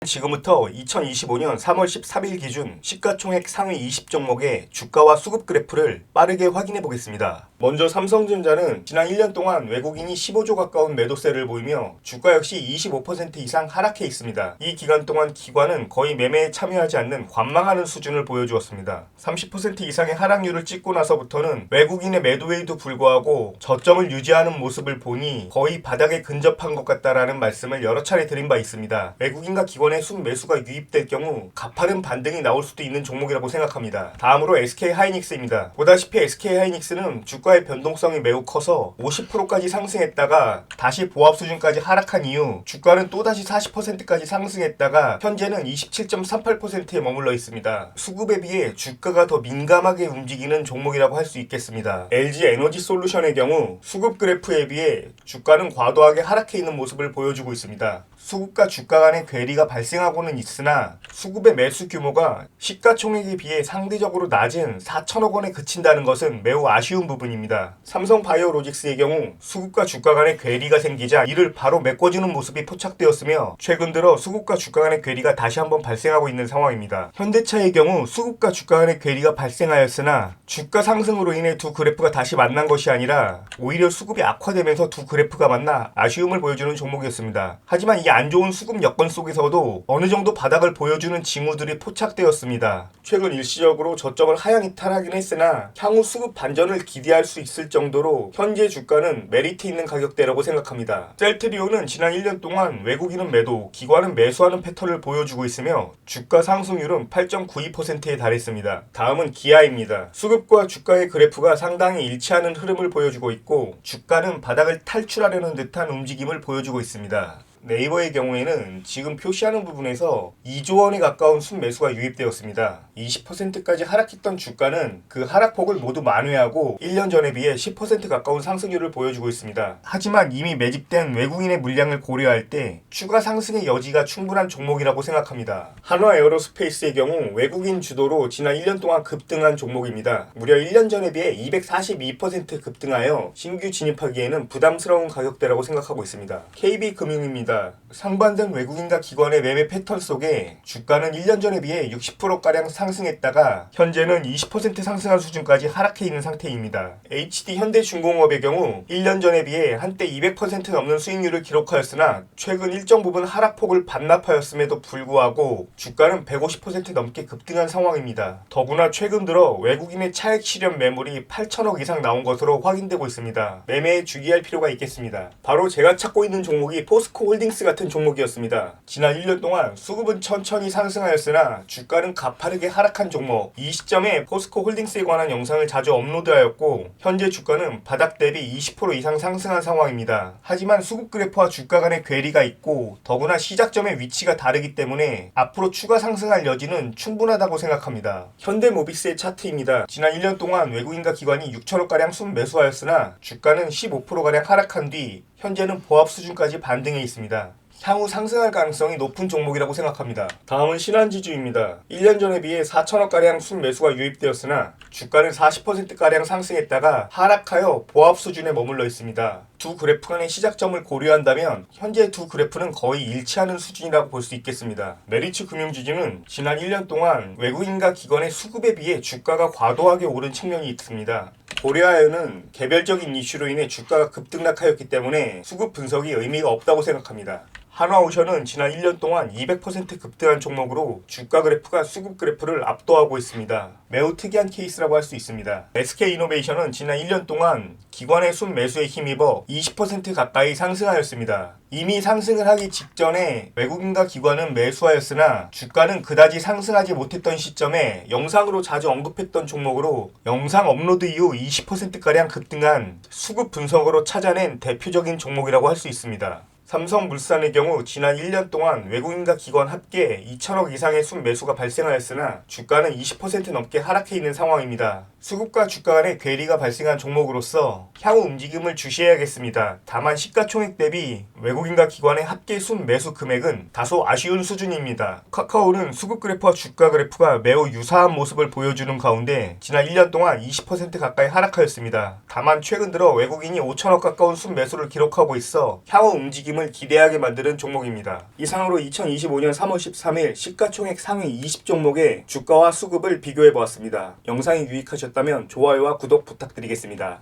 지금부터 2025년 3월 13일 기준 시가총액 상위 20종목의 주가와 수급 그래프를 빠르게 확인해 보겠습니다. 먼저 삼성전자는 지난 1년 동안 외국인이 15조 가까운 매도세를 보이며 주가 역시 25% 이상 하락해 있습니다. 이 기간 동안 기관은 거의 매매에 참여하지 않는 관망하는 수준을 보여주었습니다. 30% 이상의 하락률을 찍고 나서부터는 외국인의 매도에도 불구하고 저점을 유지하는 모습을 보니 거의 바닥에 근접한 것 같다라는 말씀을 여러 차례 드린 바 있습니다. 외국인과 기관의 순매수가 유입될 경우 가파른 반등이 나올 수도 있는 종목이라고 생각합니다. 다음으로 SK하이닉스입니다. 보다시피 SK하이닉스는 주가의 변동성이 매우 커서 50%까지 상승했다가 다시 보합 수준까지 하락한 이후 주가는 또다시 40%까지 상승했다가 현재는 27.38%에 머물러 있습니다. 수급에 비해 주가가 더 민감하게 움직이는 종목이라고 할 수 있겠습니다. LG에너지솔루션의 경우 수급 그래프에 비해 주가는 과도하게 하락해 있는 모습을 보여주고 있습니다. 수급과 주가 간의 괴리가 발생하고는 있으나 수급의 매수 규모가 시가총액에 비해 상대적으로 낮은 4천억 원에 그친다는 것은 매우 아쉬운 부분입니다. 삼성바이오로직스의 경우 수급과 주가 간의 괴리가 생기자 이를 바로 메꿔주는 모습이 포착되었으며 최근 들어 수급과 주가 간의 괴리가 다시 한번 발생하고 있는 상황입니다. 현대차의 경우 수급과 주가 간의 괴리가 발생하였으나 주가 상승으로 인해 두 그래프가 다시 만난 것이 아니라 오히려 수급이 악화되면서 두 그래프가 만나 아쉬움을 보여주는 종목이었습니다. 하지만 이 안 좋은 수급 여건 속에서도 어느 정도 바닥을 보여주는 징후들이 포착되었습니다. 최근 일시적으로 저점을 하향 이탈하긴 했으나 향후 수급 반전을 기대할 수 있을 정도로 현재 주가는 메리트 있는 가격대라고 생각합니다. 셀트리온은 지난 1년 동안 외국인은 매도, 기관은 매수하는 패턴을 보여주고 있으며 주가 상승률은 8.92%에 달했습니다. 다음은 기아입니다. 수급과 주가의 그래프가 상당히 일치하는 흐름을 보여주고 있고 주가는 바닥을 탈출하려는 듯한 움직임을 보여주고 있습니다. 네이버의 경우에는 지금 표시하는 부분에서 2조 원에 가까운 순매수가 유입되었습니다. 20%까지 하락했던 주가는 그 하락폭을 모두 만회하고 1년 전에 비해 10% 가까운 상승률을 보여주고 있습니다. 하지만 이미 매집된 외국인의 물량을 고려할 때 추가 상승의 여지가 충분한 종목이라고 생각합니다. 한화에어로스페이스의 경우 외국인 주도로 지난 1년 동안 급등한 종목입니다. 무려 1년 전에 비해 242% 급등하여 신규 진입하기에는 부담스러운 가격대라고 생각하고 있습니다. KB금융입니다. 상반된 외국인과 기관의 매매 패턴 속에 주가는 1년 전에 비해 60%가량 상승했다가 현재는 20% 상승한 수준까지 하락해 있는 상태입니다. HD현대중공업의 경우 1년 전에 비해 한때 200% 넘는 수익률을 기록하였으나 최근 일정 부분 하락폭을 반납하였음에도 불구하고 주가는 150% 넘게 급등한 상황입니다. 더구나 최근 들어 외국인의 차익 실현 매물이 8천억 이상 나온 것으로 확인되고 있습니다. 매매에 주의할 필요가 있겠습니다. 바로 제가 찾고 있는 종목이 포스코 홀딩스 같은 종목이었습니다. 지난 1년 동안 수급은 천천히 상승하였으나 주가는 가파르게 하락한 종목. 이 시점에 포스코 홀딩스에 관한 영상을 자주 업로드하였고 현재 주가는 바닥 대비 20% 이상 상승한 상황입니다. 하지만 수급 그래프와 주가 간의 괴리가 있고 더구나 시작점의 위치가 다르기 때문에 앞으로 추가 상승할 여지는 충분하다고 생각합니다. 현대모비스의 차트입니다. 지난 1년 동안 외국인과 기관이 6천억가량 순매수하였으나 주가는 15%가량 하락한 뒤 현재는 보합 수준까지 반등해 있습니다. 향후 상승할 가능성이 높은 종목이라고 생각합니다. 다음은 신한지주입니다. 1년 전에 비해 4천억가량 순매수가 유입되었으나 주가는 40%가량 상승했다가 하락하여 보합 수준에 머물러 있습니다. 두 그래프 간의 시작점을 고려한다면 현재 두 그래프는 거의 일치하는 수준이라고 볼 수 있겠습니다. 메리츠 금융지주는 지난 1년 동안 외국인과 기관의 수급에 비해 주가가 과도하게 오른 측면이 있습니다. 고려하여는 개별적인 이슈로 인해 주가가 급등락하였기 때문에 수급 분석이 의미가 없다고 생각합니다. 한화오션은 지난 1년 동안 200% 급등한 종목으로 주가 그래프가 수급 그래프를 압도하고 있습니다. 매우 특이한 케이스라고 할 수 있습니다. SK이노베이션은 지난 1년 동안 기관의 순매수에 힘입어 20% 가까이 상승하였습니다. 이미 상승을 하기 직전에 외국인과 기관은 매수하였으나 주가는 그다지 상승하지 못했던 시점에 영상으로 자주 언급했던 종목으로 영상 업로드 이후 20%가량 급등한 수급 분석으로 찾아낸 대표적인 종목이라고 할 수 있습니다. 삼성물산의 경우 지난 1년 동안 외국인과 기관 합계 2천억 이상의 순매수가 발생하였으나 주가는 20% 넘게 하락해 있는 상황입니다. 수급과 주가 간의 괴리가 발생한 종목으로서 향후 움직임을 주시해야겠습니다. 다만 시가총액 대비 외국인과 기관의 합계 순매수 금액은 다소 아쉬운 수준입니다. 카카오는 수급 그래프와 주가 그래프가 매우 유사한 모습을 보여주는 가운데 지난 1년 동안 20% 가까이 하락하였습니다. 다만 최근 들어 외국인이 5천억 가까운 순매수를 기록하고 있어 향후 움직임을 기대하게 만드는 종목입니다. 이상으로 2025년 3월 13일 시가총액 상위 20종목의 주가와 수급을 비교해보았습니다. 영상이 유익하셨다면 좋아요와 구독 부탁드리겠습니다.